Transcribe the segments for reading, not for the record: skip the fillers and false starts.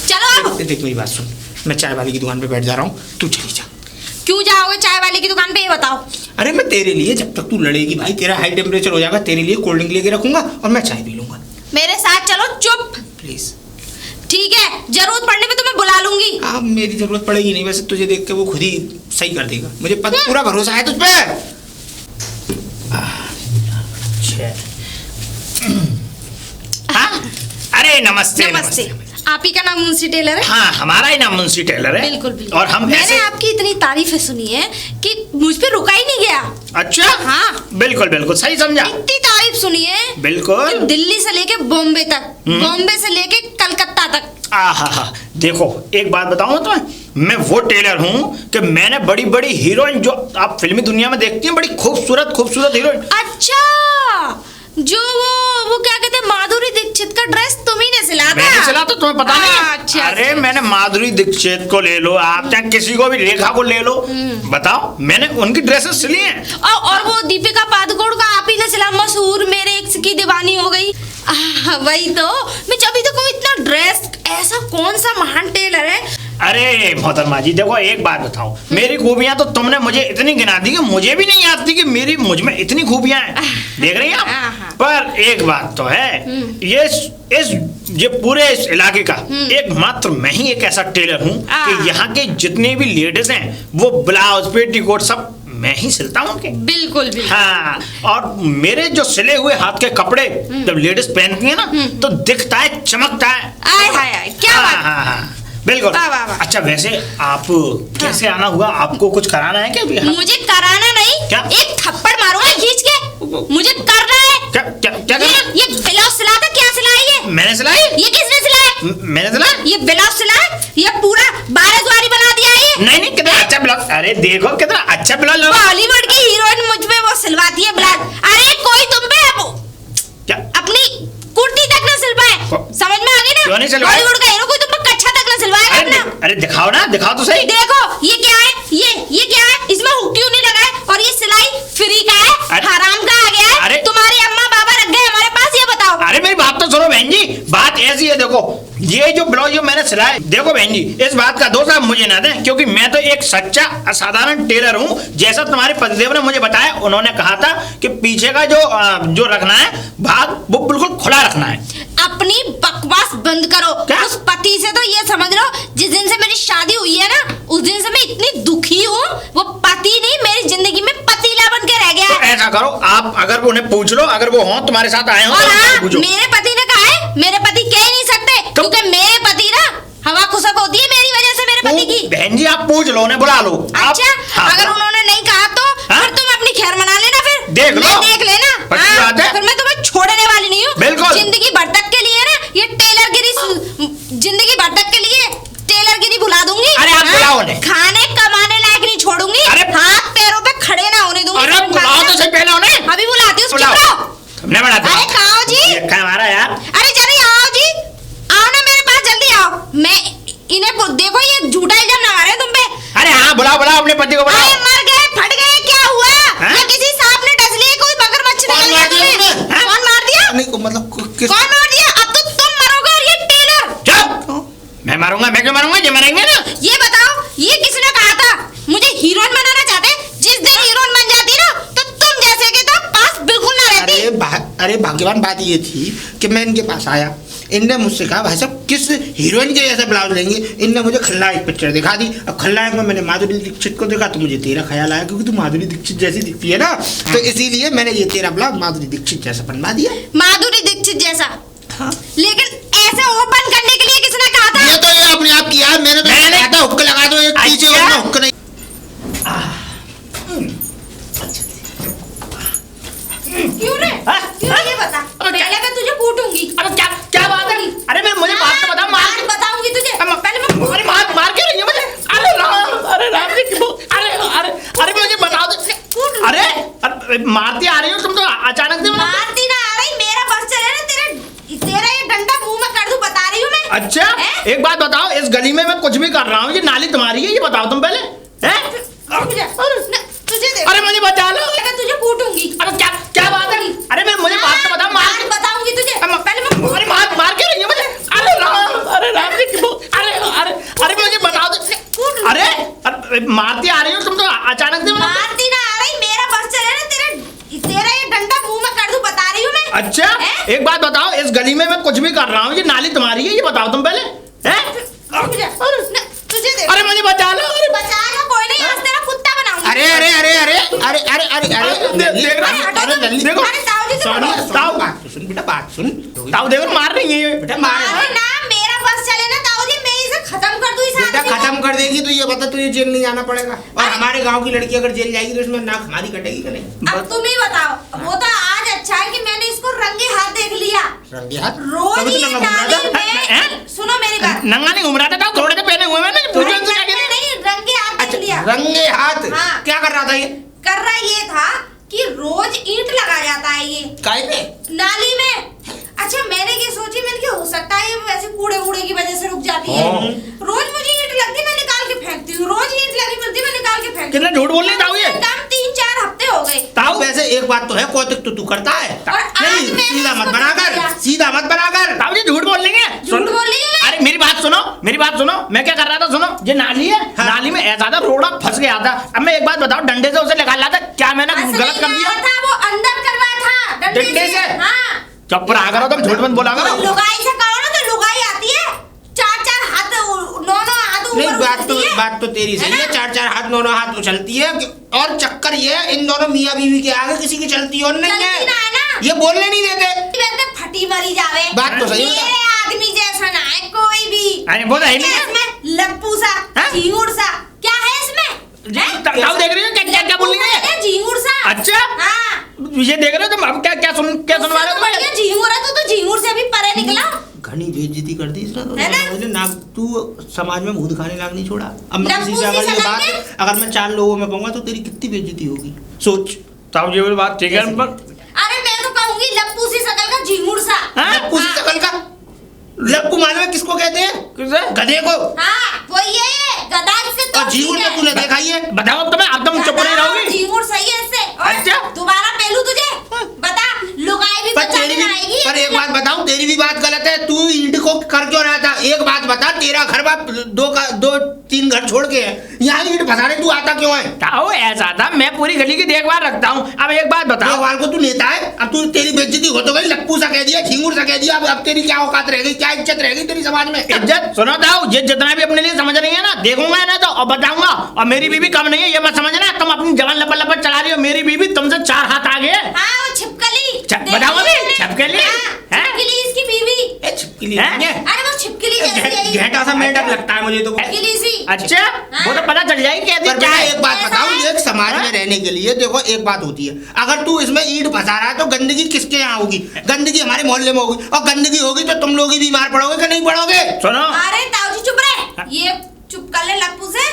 चलो देख मेरी बात सुन, मैं चाय वाली की दुकान पे बैठ जा रहा हूँ, तू चली जा। क्यों जाओगे चाय वाले की दुकान पे, ये बताओ। अरे मैं तेरे लिए, जब तक तू लड़ेगी भाई, तेरा हाई टेम्परेचर हो जाएगा, तेरे लिए कोल्ड ड्रिंक लेके रखूंगा और मैं चाय पी लूंगा। मेरे साथ चलो। चुप। प्लीज। ठीक है, जरूरत पड़ने पे तुम्हें बुला लूंगी। अब मेरी जरूरत पड़ेगी नहीं, वैसे तुझे देख के वो खुद ही सही कर देगा, मुझे पूरा भरोसा है तुझ पे। अरे नमस्ते। नमस्ते। आप ही का नाम मुंशी टेलर है? हाँ, हमारा ही नाम मुंशी टेलर है। बिल्कुल बिल्कुल। और हम मैंने आपकी इतनी तारीफें सुनी है कि मुझ पे रुका ही नहीं गया। अच्छा। हाँ, बिल्कुल बिल्कुल सही समझा। इतनी तारीफ सुनी है बिल्कुल, कि दिल्ली से लेके बॉम्बे तक, बॉम्बे से लेके कलकत्ता तक। आहा, देखो एक बात बताऊं तुम्हें, मैं वो टेलर हूँ कि मैंने बड़ी बड़ी हीरोइन जो आप फिल्मी दुनिया में देखती हैं, बड़ी खूबसूरत खूबसूरत हीरोइन। अच्छा, जो वो क्या कहते हैं, माधुरी दीक्षित का ड्रेस तुम्ही ने सिला था? मैंने सिला, तो तुम्हें पता नहीं? अच्छा, अरे अच्छा। मैंने माधुरी दीक्षित को ले लो, आप चाहे किसी को भी, रेखा को ले लो, बताओ मैंने उनकी ड्रेसेस सिली हैं। और वो दीपिका पादुकोण का आप ही ने सिला, मशहूर मेरे एक्स की दीवानी हो गई। वही तो मैं जब भी देखूं इतना ड्रेस, ऐसा कौन सा महान टेलर है? अरे मोहतरमा जी, देखो एक बात बताओ, मेरी खूबियां तो तुमने मुझे इतनी गिना दी कि मुझे भी नहीं आती कि मुझ में इतनी खूबियां हैं। देख रही हैं आप? पर एक बात तो है, ये पूरे इस इलाके का एकमात्र मैं ही एक ऐसा टेलर हूँ कि यहाँ के जितने भी लेडीज हैं वो ब्लाउज पेटीकोट सब मैं ही सिलता हूँ। बिल्कुल बिल्कुल। हाँ, और मेरे जो सिले हुए हाथ के कपड़े जब लेडीज पहनती है ना तो दिखता है, चमकता है। आय हाय हाय, क्या बात। हाँ, बिल्कुल। वाह, वाह, वाह। अच्छा, वैसे आप कैसे आना हुआ, आपको कुछ कराना है क्या? मुझे कराना नहीं, क्या? एक थप्पड़ मारूंगा खींच के, मुझे करना है। क्या क्या क्या ये ब्लाउज सिला था, क्या सिलाई है? मैंने सिलाई? ये किसने सिलाया? मैंने सिलाई? ये ब्लाउज सिलाया, ये पूरा 12 द्वारी बना दिया है। नहीं नहीं, कितना अच्छा ब्लाउज, अरे देखो कितना अच्छा ब्लाउज। बॉलीवुड की हीरोइन मुझ पे वो सिलवाती है ब्लाउज। अरे कोई तुम पे क्या अपनी कुर्ती तक ना सिलवाए, समझ में आ गई ना? क्यों नहीं सिलवाए? बॉलीवुड का हीरो कोई तुम पे कच्छा तक ना सिलवाएगा अपना। अरे दिखाओ ना, दिखाओ तो सही। देखो ये क्या है, ये क्या है, इसमें हुक क्यों नहीं लगा है? और ये सिलाई फ्री का है, हराम का आ गया है? तुम्हारे अम्मा बाबा रख गए हमारे पास, ये बताओ। अरे मेरी बात तो सुनो बहन जी, बात ऐसी है, देखो ये जो ब्लाउज जो मैंने सिलाया, देखो बहन जी इस बात का दोष आप मुझे ना दें, क्योंकि मैं तो एक सच्चा असाधारण टेलर हूँ। जैसा तुम्हारे पतिदेव ने मुझे बताया, उन्होंने कहा था कि पीछे का जो रखना है भाग वो बिल्कुल खुला रखना है। अपनी बकवास बंद करो। क्या? उस पति से तो ये समझ लो, जिस दिन से मेरी शादी हुई है ना, उस दिन से मैं इतनी दुखी हूँ। वो पति नहीं, मेरी जिंदगी में पतीला बन के रह गया तो है। ऐसा करो, आप अगर उन्हें पूछ लो, अगर वो हो तुम्हारे साथ आए हो और तो हाँ, पूछो। मेरे पति ने कहा है, मेरे पति कह ही नहीं सकते, क्योंकि मेरे पति ना हवा खुशक होती है मेरी वजह से, मेरे पति की। बहन जी आप पूछ लो, उन्हें बुला लो। अच्छा, हाँ, अगर उन्होंने नहीं कहा तो फिर तुम अपनी खैर मना लेना, फिर देख लो, देख लेना। पक्की बात है। फिर मैं तुम्हें छोड़ने वाली नहीं हूँ। बिल्कुल। जिंदगी भर तक के लिए ना ये जिंदगी भर तक के लिए टेलरगिरी भुला दूंगी। अरे आप बुलाओ उन्हें। खाने कमाने लायक नहीं छोड़ूंगी। अरे हाथ पैरों पे खड़े ना होने दूंगी। अरे बुलाओ तो सही पहले उन्हें। अभी बुलाती हूँ, बुलाओ। चुप रहो। तुमने बनाता। अरे कहाँ जी? हमारा यार। अरे जल्दी आओ जी, आओ ना मेरे पास, जल्दी आओ। मैं इन्हें देखो, ये झूठा इल्जाम लगा रहे हैं तुम पे। अरे हाँ, बुलाओ बुलाओ अपने पति को बुलाओ। अरे मर गए, फट गए, क्या हुआ? या किसी सांप ने डस लिया, कोई मगरमच्छ निकल गया तुम्हें? कौन मार दिया? नहीं मतलब कौन मार दिया? अब तो तुम मरोगे और ये टेलर। चुप। मैं मारूंगा, मैं क्यों मारूंगा? ये मरेंगे ना। ये बताओ, ये किसने कहा था मुझे हीरोइन बनाना चाहते? जिस दिन हीरोइन बन जाती ना तो तुम जैसे के तो पास बिल्कुल ना रहती। अरे भाग्यवान बात ये थी कि मैं इनके पास आया, इनने मुझसे कहा भाई साहब किस हीरोइन के जैसा ब्लाउज लेंगे। इनने मुझे खलनायक पिक्चर दिखा दी। अब खलनायक में मैंने माधुरी दीक्षित को देखा तो मुझे तेरा ख्याल आया, क्योंकि तू माधुरी दीक्षित जैसी दिखती है ना, तो इसीलिए मैंने ये तेरा ब्लाउज माधुरी दीक्षित जैसा बनवा दिया। माधुरी दीक्षित जैसा? हाँ। लेकिन ऐसे ओपन करने के लिए किसने कहा था? ये तो ये अपने आप किया, मैंने तो कहा था हुक्का लगा दो एक पीछे, वरना हुक्का नहीं। क्यों रे? क्यों ये बता? पहले मैं तुझे कूटूंगी। अरे क्या बात है? अरे मैं मुझे बात तो बता, मार बताऊंगी तुझे। पहले मैं अरे मार के रही है मुझे। अरे राम जी, अरे मुझे बता दो। अरे मारती आ रही हो तुम तो अचानक से। मारती ना आ रही, मेरा बस चले ना, तेरा ये डंडा मुंह में कर दूं, बता रही हूँ मैं। अच्छा एक बात बताओ, इस गली में मैं कुछ भी कर रहा हूँ, ये नाली तुम्हारी है, ये बताओ तुम पहले। अरे मुझे बचा लो, तुझे कूटूंगी। अरे क्या बात है? अरे मैं मुझे बात तो बता, मार बताऊंगी तुझे। पहले मैं अरे मार के रही है मुझे। अरे राम जी, अरे मारती आ रही हो तुम तो अचानक से। मारती ना आ रही, मेरा बस चले ना, तेरा ये डंडा मुंह में कर दूं, बता रही हूँ मैं। अच्छा एक बात बताओ, इस गली में मैं कुछ भी कर रहा हूँ, ये नाली तुम्हारी है, ये बताओ तुम पहले। तुझे दे, अरे मुझे बचा लो, बचा लो, कोई नहीं, आज तेरा कुत्ता बनाऊंगी। अरे अरे अरे अरे अरे अरे अरे अरे देख रहा हटो तुम। देखो अरे ताऊ जी तुम हटो। ताऊ बात सुन बेटा, बात सुन। ताऊ देखो मार रही है बेटा अरे ना, मेरा बस चले ना ताऊ जी, मैं इसे खत्म कर दूं इस बेटा आदमी को। खत्म कर देगी तो ये बता, तुझे जेल नहीं जाना पड़ेगा। और हमारे गांव की लड़की अगर जेल जाएगी तो इसमें नाक हमारी कटेगी कि नहीं? अब तुम ही बताओ। वो तो आज अच्छा है कि मैंने इसको रंगे हाथ देख लिया। रंगे हाथ? रोज तभी ये तो नंगा घूम नाली रहा हैं? में, सुनो मेरी बात, नंगा नहीं घूम रहा था, थोड़े से पहने हुए मैंने पूछो इनसे क्या कहते हैं। नहीं, रंगे हाथ देख लिया। रंगे हाथ? हाँ। क्या कर रहा था ये? कर रहा ये था कि रोज ईंट लगा जाता है ये काय पे? नाली में। अच्छा मैंने ये सोची, मैंने कि हो सकता है ये वैसे कूड़े वूड़े की वजह से रुक जाती है। रोज मुझे ईंट लगती, मैं निकाल के फेंकती हूँ, रोज ईंट लगी मिलती, मैं निकाल के फेंकती हूँ। कितना झूठ बोल रही ताऊ ये। काम 3-4 हफ्ते हो गए। ताऊ वैसे एक बात तो है, कौतुक तो तू करता है। और आज नहीं मैंने सीधा मत इसको बना कर, किया। सीधा मत बना कर। ताऊ जी झूठ बोल रही है। झूठ बोल रही हूँ मैं। अरे मेरी बात सुनो, मेरी बात सुनो, मैं क्या कर रहा था सुनो, ये नाली है, हाँ। नाली में ऐसा था रोड़ा फंस गया था। अब मैं एक बात बताओ, डंडे से उसे निकाल रहा था, क्या मैंने ऐसे गलत कर नहीं दिया? लगा था, वो अंदर कर रहा था डंडे से? हाँ। चुप रहा करो तुम, झूठ मत बोला करो। लुगाई से कहो ना तो लुगाई आती है, 4-4 हाथ, 9-9 हाथ नहीं ऊपर उठती है। बात तो तेरी सही है, 4-4 हाथ 9-9 हाथ उछलती है। और चक्कर ये है, इन दोनों मियाँ बीवी के आगे किसी की चलती और नहीं चलती ना है है, ना। ये बोलने नहीं देते। वैसे फटी मरी जावे। बात तो सही है। मेरे आदमी जैसा ना है कोई भी। अरे वो तो है नहीं है। इसमें लप्पू सा, हाँ? झींगुर सा, क्या है इसमें? हैं? ताऊ देख रही हो क्या क्या बोल रही है? झींगुर सा। अच्छा हाँ। ये देख रहे हो तुम, अब क्या सुनवा रहे हो तुम्हें? बढ़िया झींगुर है तो झींगुर से भी परे निकला। घनी बेइज्जती कर दी इसने तो। है ना? मुझे ना तू समाज में भूत खाने लाग नहीं छोड़ा। अब मैं किसी लप्पू से अगर सी ये सलाह बात, अगर मैं 4 लोगों में कहूंगा तो तेरी कितनी बेइज्जती होगी, सोच। ताऊ जी वो बात ठीक है, पर अरे मैं तो कहूंगी लप्पू सी शकल का झींगुर सा। हाँ? लप्पू सी शकल का? लप्पू मालूम है किसको कहते हैं? किसे? गधे को। हाँ वो ये गधा से तो और झींगुर ठीक में है। तूने देखा ही है। बताओ अब तुम्हें, अब तुम चुप नहीं रहोगी? झींगुर सही है इससे। और अच्छा। दोबारा पहलू तुझे बता, लुगाई भी पर बचाने तेरी भी, आएगी। पर एक बात बताऊं, तेरी भी बात गलत है। तू ईंट को कर क्यों रहा था? एक बात बता, तेरा घर बाप 2-3 घर छोड़ के है, यहाँ ईंट फंसाने तू आता क्यों है? ताऊ ऐसा था, मैं पूरी गली की देखभाल रखता हूँ। अब एक बात बताओ, देखभाल को तू नेता है, अब तू तेरी बेइज्जती हो तो गई, लप्पू सा कह दिया, झींगुर सा कह दिया, अब तेरी क्या औकात रह गई, क्या इज्जत रह गई तेरी समाज में? इज्जत सुनो ताऊ, ये जितना भी अपने लिए समझ रही है ना, देखूंगा ना तो और बताऊंगा। और मेरी बीवी कम नहीं है, ये मत समझना तुम अपनी जवान लपट लपट चला रही हो। मेरी बीवी तुमसे 4 हाथ आगे है। हाँ वो छिपकली। बताओ अभी, छिपकली? हाँ, हैं? छिपकली इसकी बीवी। ए, छिपकली हैं? नहीं है। अरे वो छिपकली जैसी है ये। घेटा सा मेंढक लगता है मुझे तो। छिपकली सी। अच्छा वो तो पता चल जाएगी कैसी पर क्या मैं है। एक बात ऐसा बताऊं, है? एक समाज में रहने के लिए देखो एक बात होती है, अगर तू इसमें ईंट फंसा रहा है तो गंदगी किसके यहाँ होगी? गंदगी हमारे मोहल्ले में होगी, और गंदगी होगी तो तुम लोग ही बीमार पड़ोगे कि नहीं पड़ोगे? सुनो अरे ताऊ जी चुप रहे, ये चुप कर ले लप्पू से।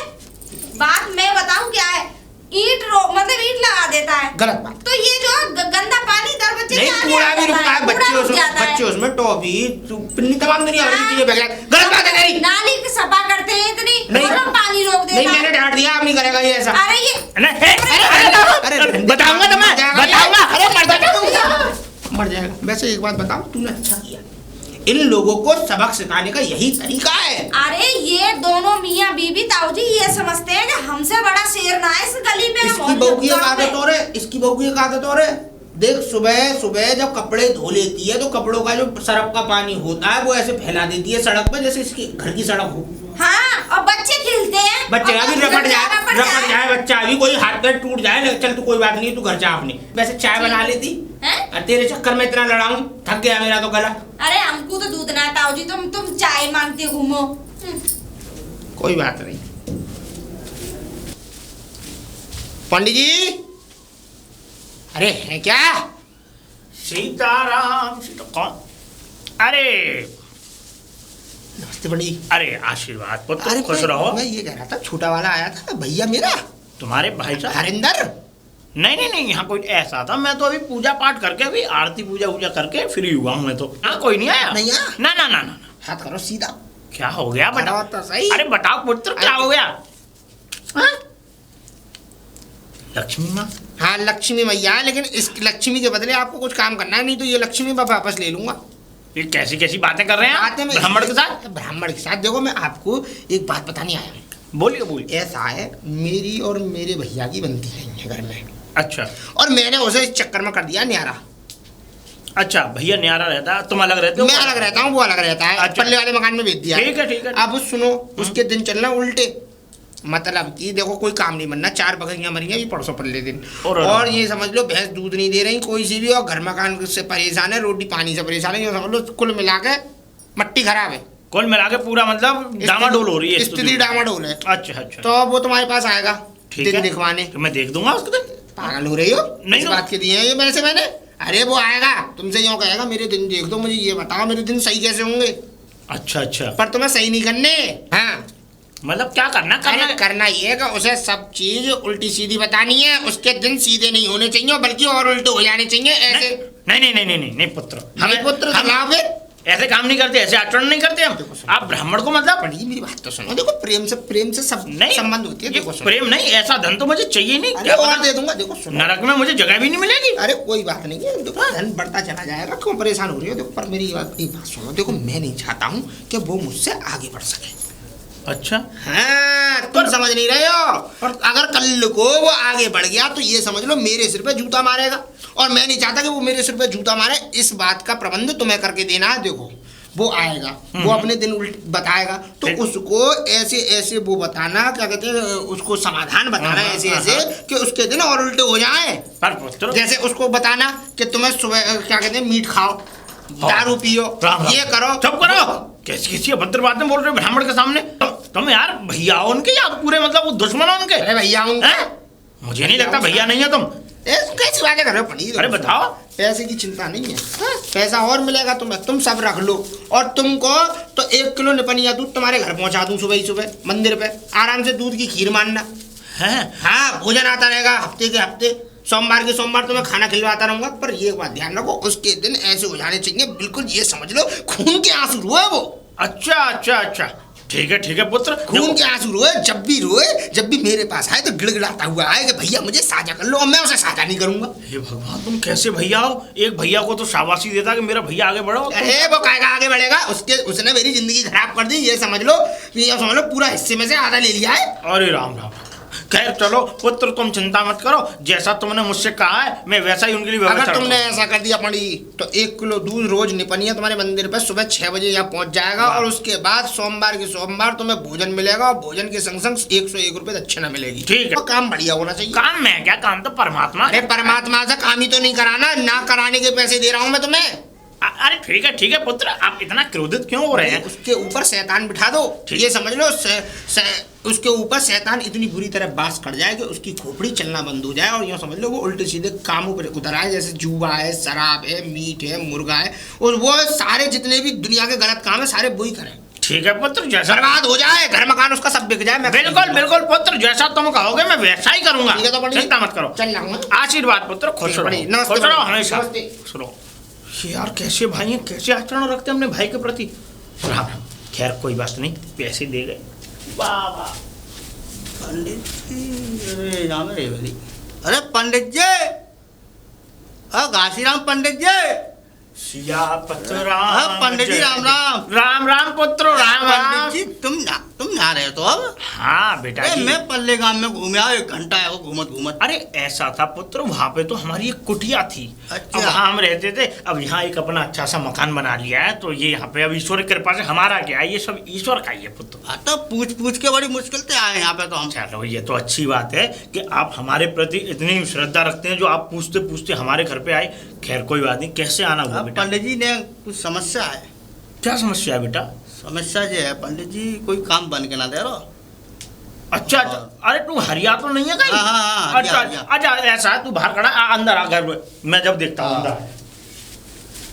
बात मैं बताऊं क्या है, मतलब ईंट लगा देता है। गलत बात। तो ये जो गंदा पानी दर बच्चे नहीं, कूड़ा भी रुकता है, बच्चे उसमें टॉफी पिन्नी तमाम दुनिया भर की चीजें बह। गलत बात है तेरी। नाली की सफा करते हैं इतनी, नहीं। और पानी रोक देता नहीं, है। मैंने डांट दिया, अब नहीं करेगा ये ऐसा। अरे ये अरे बताऊंगा तुम्हें, बताऊंगा। अरे मर जाएगा। वैसे एक बात बताओ, तूने अच्छा किया, इन लोगों को सबक सिखाने का यही तरीका है। अरे ये दोनों मियाँ बीबी ताऊ जी ये समझते हैं कि हमसे बड़ा शेर ना है इस गली में। इसकी बहू की एक आदत और है, इसकी बहू की एक आदत और है। देख सुबह सुबह जब कपड़े धो लेती है तो कपड़ों का जो सरफ का पानी होता है वो ऐसे फैला देती है सड़क पर, जैसे इसके घर की सड़क हो। हाँ और बच्चे खेलते हैं, बच्चे और अभी रपट जाए बच्चा, अभी कोई हाथ पैर टूट जाए, चल तू कोई बात नहीं, तू घर जा अपने। वैसे चाय बना लेती हैं? और तेरे चक्कर में इतना लड़ाऊं, थक गया मेरा तो गला। अरे हमको तो दूध ना ताऊ जी, तुम चाय मांगते घूमो। कोई बात नहीं। पंडित जी, अरे है क्या? सीताराम सीता कौन? अरे नमस्ते पंडित जी। अरे आशीर्वाद पुत्र, अरे खुश रहो। मैं ये कह रहा था, छोटा वाला आया था भैया मेरा, तुम्हारे भाई साहब? हरिंदर। नहीं नहीं नहीं, यहाँ कोई ऐसा था, मैं तो अभी पूजा पाठ करके, अभी आरती पूजा करके फ्री हुआ हूँ मैं तो। हाँ कोई नहीं आया? नहीं आया? ना ना ना ना। हाथ करो सीधा। क्या हो गया बताओ तो सही। अरे बताओ पुत्र क्या हो गया? हाँ? लक्ष्मी माँ? हाँ लक्ष्मी मैया है, लेकिन इस लक्ष्मी के बदले आपको कुछ काम करना है, नहीं तो ये लक्ष्मी मैं वापस ले लूंगा। ये कैसी कैसी बातें कर रहे हैं आप? बातें में ब्राह्मण के साथ? ब्राह्मण के साथ देखो, मैं आपको एक बात बताने आया हूँ। बोलिए बोलिए। ऐसा है, मेरी और मेरे भैया की बनती नहीं है घर में। अच्छा और मैंने उसे इस चक्कर में कर दिया न्यारा। अच्छा, भैया न्यारा रहता है, तुम अलग रहते हो? मैं अलग रहता हूँ, वो अलग रहता है। अच्छा। पल्ले वाले मकान में भेज दिया। ठीक है ठीक है। अब सुनो, उसके दिन चलना उल्टे, मतलब कि देखो कोई काम नहीं बनना, 4 बकरियां मरी हैं ये परसों पल्ले दिन, और ये समझ लो भैंस दूध नहीं दे रही कोई सी भी, और घर मकान से परेशान है, रोटी पानी से परेशान है, ये समझ लो कुल मिला के मट्टी खराब है। कुल मिला के पूरा मतलब डामाडोल हो रही है, स्थिति डामाडोल है। अच्छा अच्छा। तो वो तुम्हारे पास आएगा ठीक दिन है, दिखवाने। तो मैं देख दूंगा उसको दिन। पागल हो रही हो? नहीं इस तो- बात के दिए हैं ये मैंने। अरे वो आएगा तुमसे यूँ कहेगा मेरे दिन देख दो, मुझे ये बताओ मेरे दिन सही कैसे होंगे। अच्छा अच्छा। पर तुम्हें सही नहीं करने। हाँ, मतलब क्या करना अरे करना ये है कि उसे सब चीज उल्टी सीधी बतानी है, उसके दिन सीधे नहीं होने चाहिए बल्कि और उल्टे हो जाने चाहिए ऐसे। नहीं नहीं नहीं नहीं नहीं पुत्र, हमें पुत्र हम ऐसे काम नहीं करते, ऐसे आचरण नहीं करते हम। आप ब्राह्मण को मतलब पढ़ी मेरी बात तो सुनो, देखो प्रेम से सब नहीं संबंध होती है। ये देखो सुनो। प्रेम नहीं, ऐसा धन तो मुझे चाहिए नहीं। अरे क्या और पता दे दूंगा, देखो सुनो। नरक में मुझे जगह भी नहीं मिलेगी। अरे कोई बात नहीं है, देखो धन बढ़ता चला जाएगा, क्यों परेशान हो रही हो? देखो पर मेरी एक बात सुनो, देखो मैं नहीं चाहता हूँ कि वो मुझसे आगे बढ़ सके। अच्छा हाँ, तुम समझ नहीं रहे हो। और अगर कल को वो आगे बढ़ गया तो ये समझ लो मेरे सिर पे जूता मारेगा, और मैं नहीं चाहता कि वो मेरे सिर पे जूता मारे। इस बात का प्रबंध तुम्हें करके देना है। देखो वो आएगा, वो अपने दिन बताएगा, तो उसको ऐसे ऐसे वो बताना, क्या कहते हैं, उसको समाधान बताना ऐसे ऐसे कि उसके दिन और उल्टे हो जाए। जैसे उसको बताना कि तुम्हें सुबह क्या कहते हैं मीट खाओ, दारू पियो, ये करो। चुप करो, कैसी कैसी अभद्र बातें बोल रहे हो ब्राह्मण के सामने। तुम यार भैया हो उनके या पूरे मतलब वो दुश्मन हो उनके? अरे भैया उनके, मुझे नहीं लगता भैया नहीं है तुम। कैसी बातें कर रहे हो पनीर? अरे बताओ। पैसे की चिंता नहीं है, पैसा और मिलेगा तुम्हें, तुम सब रख लो। और तुमको तो 1 किलो निपनिया दूध तुम्हारे घर पहुंचा दूं सुबह ही सुबह मंदिर पे, आराम से दूध की खीर मानना है। हाँ, भोजन आता रहेगा हफ्ते के हफ्ते, सोमवार के सोमवार तुम्हें खाना खिलवाता रहूंगा। पर ये बात ध्यान रखो, उसके दिन ऐसे हो जाने चाहिए बिल्कुल, ये समझ लो खून के आंसू रोए वो। अच्छा अच्छा अच्छा, ठीक है पुत्र। खून के आंसू रोए, जब भी मेरे पास आए तो गिड़गिड़ाता हुआ आए कि भैया मुझे साझा कर लो, और मैं उसे साझा नहीं करूंगा। हे भगवान, तुम कैसे भैया हो? एक भैया को तो शाबाशी देता कि मेरा भैया आगे बढ़ो। अरे वो काहेगा आगे बढ़ेगा, उसने मेरी जिंदगी खराब कर दी, ये समझ लो पूरा हिस्से में से आधा ले लिया है। अरे राम राम। खैर चलो पुत्र, तुम चिंता मत करो, जैसा तुमने मुझसे कहा है मैं वैसा ही उनके लिए व्यवस्था। अगर तुमने ऐसा कर दिया पड़ी तो 1 किलो दूध रोज निपनिया तुम्हारे मंदिर पर सुबह 6 बजे यहाँ पहुंच जाएगा, और उसके बाद सोमवार के सोमवार तुम्हें भोजन मिलेगा, और भोजन के संग संग 101 रुपए दक्षिणा मिलेगी। ठीक है, तो काम बढ़िया होना चाहिए। काम में क्या, काम तो परमात्मा। अरे परमात्मा से काम ही तो नहीं कराना, ना कराने के पैसे दे रहा हूँ मैं तुम्हें। अरे ठीक है पुत्र, आप इतना क्रोधित क्यों हो रहे हैं? उसके ऊपर शैतान बिठा दो, ये समझ लो उसके ऊपर शैतान इतनी बुरी तरह बास कर जाए कि उसकी खोपड़ी चलना बंद हो जाए, और यूँ समझ लो वो उल्टे सीधे कामों पर उतर आए, जैसे जुआ है, शराब है, मीट है, मुर्गा है, और वो सारे जितने भी दुनिया के गलत काम है सारे वही करें। ठीक है पुत्र, जैसा बर्बाद हो जाए, घर मकान उसका सब बिक जाए। बिल्कुल पुत्र, जैसा तुम कहोगे मैं वैसा ही करूंगा। चिंता मत करो, चल जाऊंगा। आशीर्वाद पुत्र, खुश रहो, खुश रहो हमेशा। सुनो यार, कैसे भाई हैं, कैसे आचरण रखते हैं अपने भाई के प्रति। राम राम। खैर कोई बात नहीं, पैसे दे गए। वाह वाह पंडित जी, अरे पंडित जी, घासीराम पंडित जी। सियापत राम। पंडित जी राम राम। राम राम पुत्र, राम राम। पंडित जी तुम ना रहे तो अब? हाँ बेटा जी, मैं पल्ले गांव में घूमे आया, 1 घंटा है वो घूमत। अरे ऐसा था पुत्र, वहाँ पे तो हमारी एक कुटिया थी। अच्छा। अब वहाँ हम रहते थे, अब यहाँ एक अपना अच्छा सा मकान बना लिया है, तो ये यहाँ पे अब ईश्वर की कृपा से हमारा क्या है, ये सब ईश्वर का ही है पुत्र। हाँ, तो पूछ के बड़ी मुश्किल से आए यहाँ पे तो हम। चलो ये तो अच्छी बात है कि आप हमारे प्रति इतनी श्रद्धा रखते हैं, जो आप पूछते पूछते हमारे घर पे आए। खैर कोई बात नहीं, कैसे आना हुआ बेटा? पंडित जी ने कुछ समस्या है। क्या समस्या है बेटा? समस्या ये है पंडित जी, कोई काम बन के ना दे रहा। अच्छा, अरे तू हरिया तो नहीं है कहीं? हाँ, अच्छा, ऐसा है, तू बाहर खड़ा, अंदर आ घर में, मैं जब देखता हूँ अंदर।